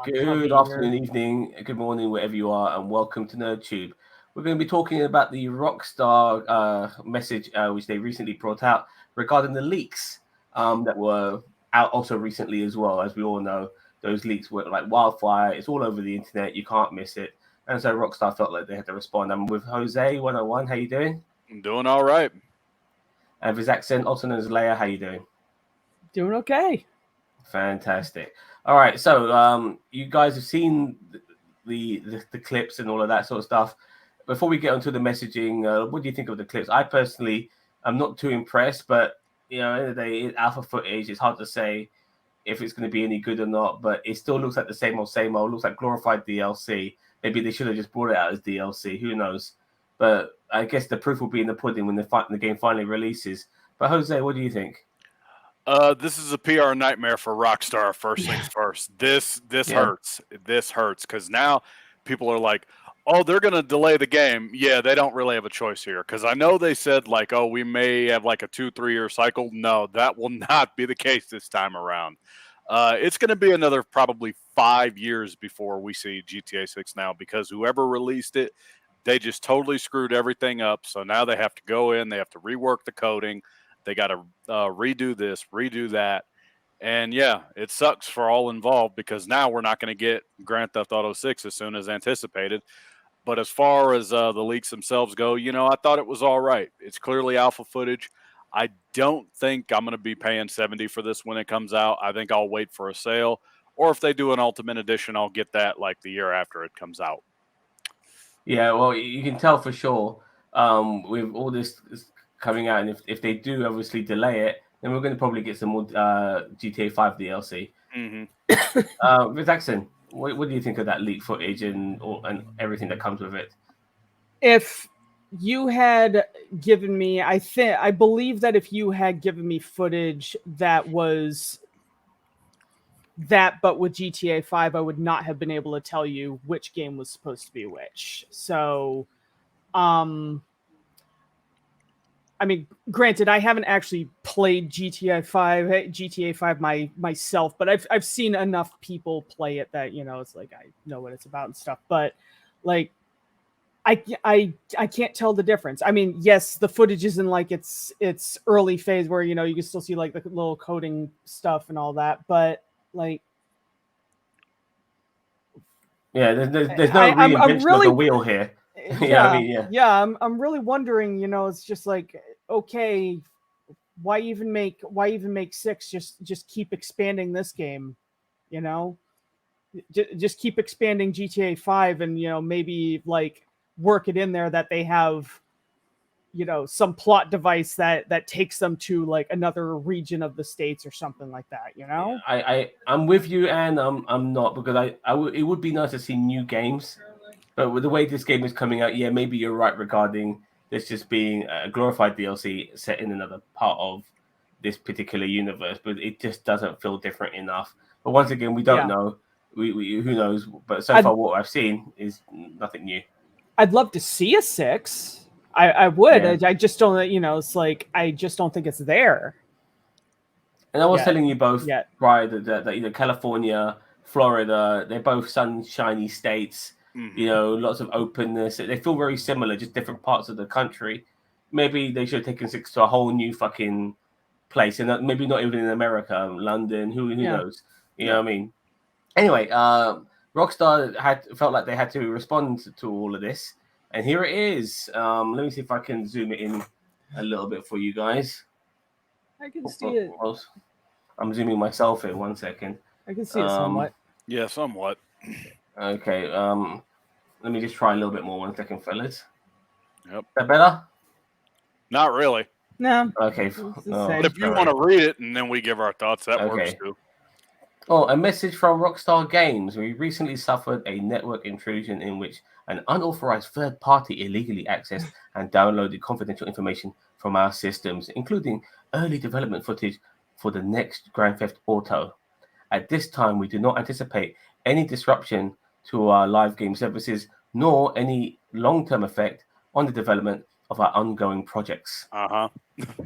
Good be afternoon, here. evening, good morning, wherever you are, and welcome to NerdTube. We're going to be talking about the Rockstar message, which they recently brought out regarding the leaks that were out also recently as well. As we all know, those leaks were like wildfire. It's all over the internet. You can't miss it. And so Rockstar felt like they had to respond. I'm with Jose 101. How you doing? I'm doing all right. And with his accent, also known as Leia. How you doing? Doing okay. Fantastic. All right, so you guys have seen the clips and all of that sort of stuff. Before we get onto the messaging, what do you think of the clips? I personally am not too impressed, but at the end of the day, it's alpha footage. It's hard to say if it's going to be any good or not, but it still looks like the same old, same old. Looks like glorified DLC. Maybe they should have just brought it out as DLC. Who knows? But I guess the proof will be in the pudding when the game finally releases. But Jose, what do you think? This is a PR nightmare for Rockstar. First things first. This Yeah. hurts. This hurts because now people are like, "Oh, they're going to delay the game." Yeah, they don't really have a choice here because I know they said like, "Oh, we may have like a 2-3 year cycle." No, that will not be the case this time around. It's going to be another probably 5 years before we see GTA 6 now because whoever released it, they just totally screwed everything up. So now they have to go in, they have to rework the coding, they got to redo this, redo that. And yeah, it sucks for all involved because now we're not going to get Grand Theft Auto 6 as soon as anticipated. But as far as the leaks themselves go, I thought it was all right. It's clearly alpha footage. I don't think I'm going to be paying 70 for this when it comes out. I think I'll wait for a sale. Or if they do an ultimate edition, I'll get that like the year after it comes out. Yeah, well, you can tell for sure with all this coming out, and if they do obviously delay it, then we're going to probably get some more GTA 5 DLC. With Jackson, what do you think of that leak footage and everything that comes with it? If you had given me, I believe that if you had given me footage that was that, but with GTA 5, I would not have been able to tell you which game was supposed to be which. So, I mean, granted, I haven't actually played GTA 5 myself, but I've seen enough people play it that it's like I know what it's about and stuff. But like, I can't tell the difference. I mean, yes, the footage is in like its early phase where you can still see like the little coding stuff and all that, but like, Yeah, there's no reinvention of the wheel here. Yeah, I'm really wondering. It's just like, okay, why even make 6? Just keep expanding this game, just keep expanding GTA 5, and maybe like work it in there that they have some plot device that takes them to like another region of the States or something like that. I'm with you, and I'm not, because it would be nice to see new games, but with the way this game is coming out, yeah, maybe you're right regarding this just being a glorified DLC set in another part of this particular universe, but it just doesn't feel different enough. But once again, we don't know. We who knows? But so far, what I've seen is nothing new. I'd love to see a 6. I would. Yeah. I just don't. It's like I just don't think it's there. And I was telling you both prior that California, Florida, they're both sunshiny states. Mm-hmm. Lots of openness. They feel very similar, just different parts of the country. Maybe they should have taken 6 to a whole new fucking place, and maybe not even in America, London. Who knows? You know what I mean? Anyway, Rockstar felt like they had to respond to all of this, and here it is. Let me see if I can zoom it in a little bit for you guys. I can see it. I'm zooming myself in. 1 second. I can see it somewhat. Yeah, somewhat. Okay. Let me just try a little bit more. 1 second, fellas. Yep. Is that better? Not really. No. Okay. But if you want to read it and then we give our thoughts, that works too. Oh, a message from Rockstar Games. We recently suffered a network intrusion in which an unauthorized third party illegally accessed and downloaded confidential information from our systems, including early development footage for the next Grand Theft Auto. At this time, we do not anticipate any disruption to our live game services, nor any long-term effect on the development of our ongoing projects.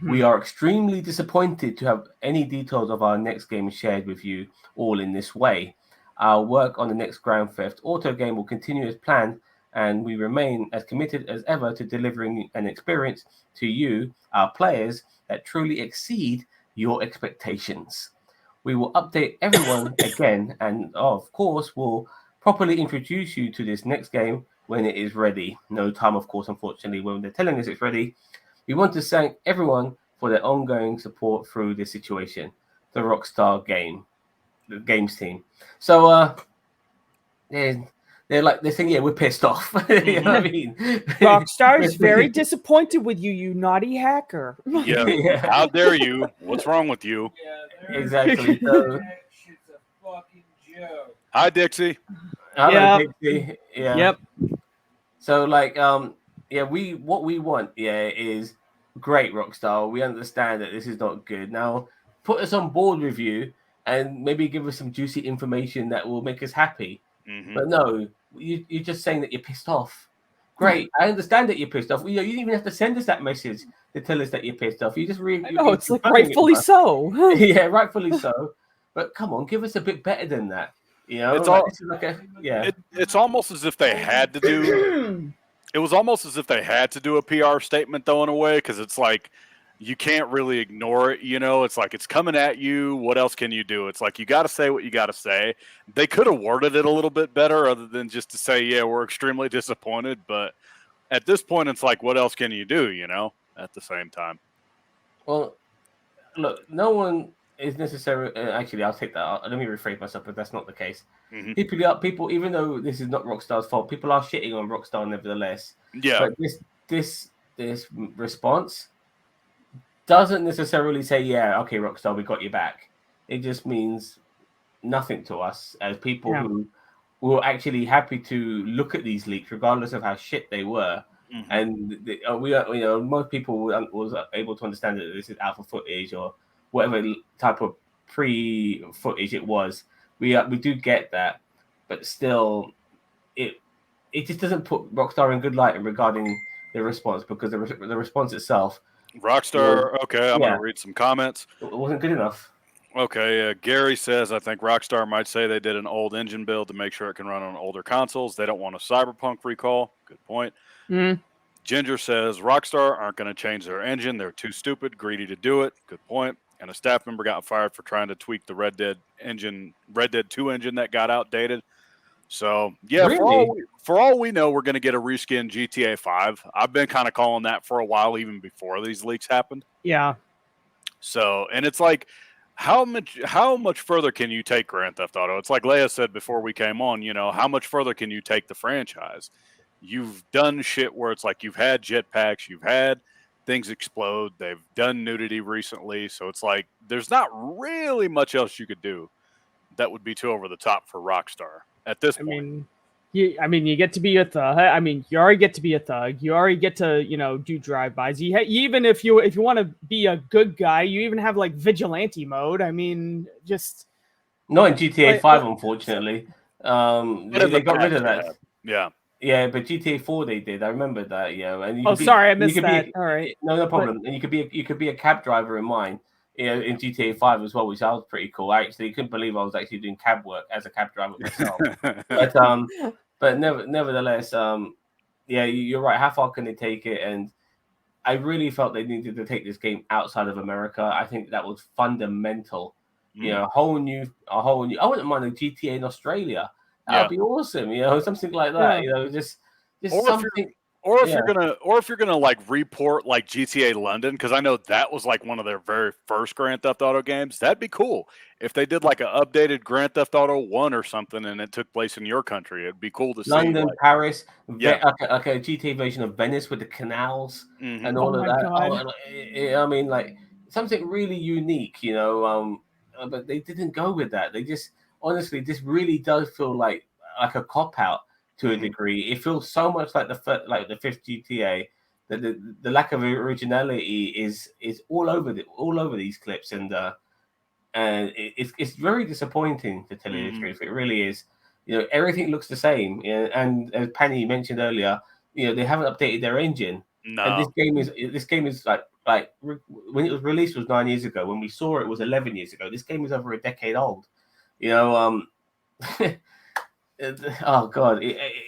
We are extremely disappointed to have any details of our next game shared with you all in this way. Our work on the next Grand Theft Auto game will continue as planned, and we remain as committed as ever to delivering an experience to you, our players, that truly exceed your expectations. We will update everyone again, and of course, we'll properly introduce you to this next game when it is ready. No time, of course, unfortunately, when they're telling us it's ready. We want to thank everyone for their ongoing support through this situation. The Rockstar the games team. So, they're like they're saying, yeah, we're pissed off. You know what I mean? Rockstar's very disappointed with you, you naughty hacker. Yeah. Yeah. How dare you? What's wrong with you? Exactly. So, That shit's a fucking joke. Hi, Dixie. hello, Yep. Dixie. Yeah. Yep. So like yeah, what we want, yeah, is great Rockstar. We understand that this is not good. Now put us on board with you and maybe give us some juicy information that will make us happy. Hmm. But no, you're just saying that you're pissed off. Great. I understand that you're pissed off. You didn't even have to send us that message to tell us that you're pissed off. You just I know, it's like rightfully so. Yeah, rightfully so. But come on, give us a bit better than that. You know, It's like, all. this is like a yeah. It's almost as if they had to do. It was almost as if they had to do a PR statement, though, in a way, because it's like you can't really ignore it. It's like it's coming at you. What else can you do? It's like you got to say what you got to say. They could have worded it a little bit better, other than just to say, "Yeah, we're extremely disappointed." But at this point, it's like, what else can you do? At the same time. Well, look, no one is necessarily. Actually, I'll take that. Let me rephrase myself, but that's not the case. Hmm. People, even though this is not Rockstar's fault, people are shitting on Rockstar nevertheless. Yeah. But this response doesn't necessarily say, "Yeah, okay, Rockstar, we got you back." It just means nothing to us as people Yeah. who were actually happy to look at these leaks, regardless of how shit they were. Mhm. And we are, most people was able to understand that this is alpha footage or whatever type of pre-footage it was. We do get that, but still, it just doesn't put Rockstar in good light regarding the response, because the response itself, Rockstar. Okay, I'm yeah, gonna read some comments. it wasn't good enough. Okay, Gary says, I think Rockstar might say they did an old engine build to make sure it can run on older consoles. They don't want a Cyberpunk recall. Good point. Mm. Ginger says, Rockstar aren't going to change their engine. They're too stupid, greedy to do it. Good point. And a staff member got fired for trying to tweak the Red Dead 2 engine that got outdated. So, yeah, Really? for all we know, we're going to get a reskin GTA 5. I've been kind of calling that for a while, even before these leaks happened. Yeah. So, and it's like, how much further can you take Grand Theft Auto? It's like Leia said before we came on, how much further can you take the franchise? You've done shit where it's like you've had jetpacks, you've had things explode, they've done nudity recently, so it's like there's not really much else you could do that would be too over the top for Rockstar at this point. You get to be a thug. I mean, you already get to be a thug. You already get to, do drive-bys. Even if you want to be a good guy, you even have like vigilante mode. I mean, just Not in GTA 5, Like- unfortunately. But in They the got rid past, of they that. have. Yeah. Yeah, but GTA 4 they did. I remember that. Yeah, and you Oh, could be, sorry, I you missed could that. be, All right. no problem. And you could be a cab driver in mine. In GTA 5 as well, which I was pretty cool. I actually couldn't believe I was actually doing cab work as a cab driver myself. But nevertheless, yeah, you're right. How far can they take it? And I really felt they needed to take this game outside of America. I think that was fundamental. A whole new. I wouldn't mind a GTA in Australia. That would be awesome. Something like that. Yeah. Just Or something. if you're gonna like report like GTA London, because I know that was like one of their very first Grand Theft Auto games. That'd be cool if they did like an updated Grand Theft Auto 1 or something, and it took place in your country. It'd be cool to see. London, Like, Paris, yeah. like a GTA version of Venice with the canals Mhm. and all Oh of my that. God. I mean, like something really unique, but they didn't go with that. They just honestly, this really does feel like a cop out to a Mhm. degree. It feels so much like the fifth GTA that the lack of originality is all over these clips, and it's very disappointing, to tell you the Mhm. truth. It really is. Everything looks the same. And as Penny mentioned earlier, they haven't updated their engine. And No. this game is when it was released was 9 years ago. When we saw it was 11 years ago. This game is over a decade old. You know, oh god,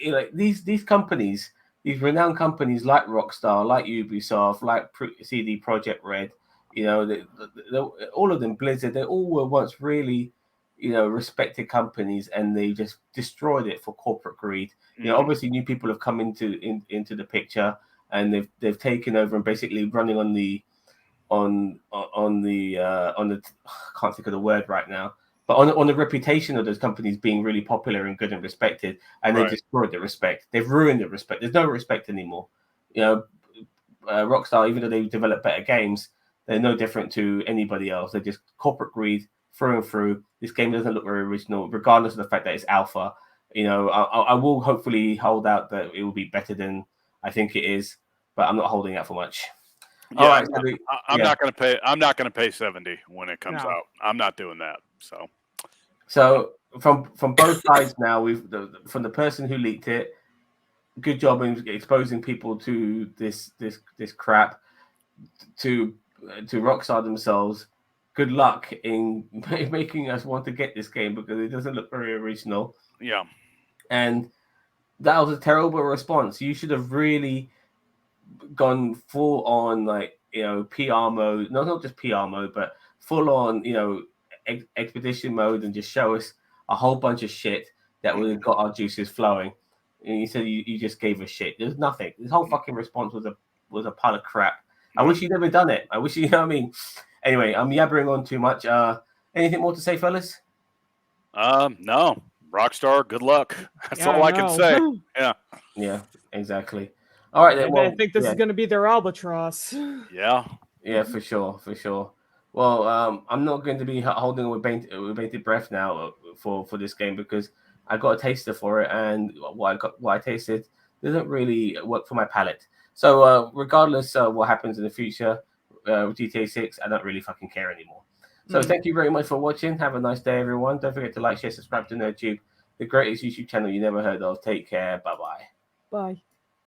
like these companies, these renowned companies like Rockstar, like Ubisoft, like CD Projekt Red, you know, all of them, Blizzard, they all were once really, you know, respected companies, and they just destroyed it for corporate greed. You know, obviously new people have come into the picture, and they've taken over and basically running on the I can't think of the word right now, but on the reputation of those companies being really popular and good and respected, and they Right. destroyed the respect. They've ruined the respect. There's no respect anymore. You know, Rockstar, even though they develop better games, they're no different to anybody else. They're just corporate greed through and through. This game doesn't look very original, regardless of the fact that it's alpha. You know, I will hopefully hold out that it will be better than I think it is, but I'm not holding out for much. Yeah, All right, I'm not going to pay. I'm not going to pay 70 when it comes No. out. I'm not doing that. So from both sides now, from the person who leaked it, good job in exposing people to this crap. To Rockstar themselves, good luck in making us want to get this game because it doesn't look very original. Yeah. And that was a terrible response. You should have really gone full on, like, you know, PR mode. No, not just PR mode, but full on, you know, expedition mode, and just show us a whole bunch of shit that would have got our juices flowing. And you said you just gave a shit. There's nothing. This whole fucking response was a pile of crap. I wish you'd never done it. I wish you know what I mean. Anyway, I'm yabbering on too much. Anything more to say, fellas? No. Rockstar, good luck. That's Yeah, all I can say. Yeah. Yeah, exactly. All right, then. And Well, I think this is going to be their albatross. Yeah. yeah, for sure, for sure. Well, I'm not going to be holding with bated breath now for this game, because I got a taster for it, and what I tasted doesn't really work for my palate. So, regardless of what happens in the future with GTA 6, I don't really fucking care anymore. So, thank you very much for watching. Have a nice day, everyone. Don't forget to like, share, subscribe to NerdTube, the greatest YouTube channel you never heard of. Take care. Bye bye. Bye.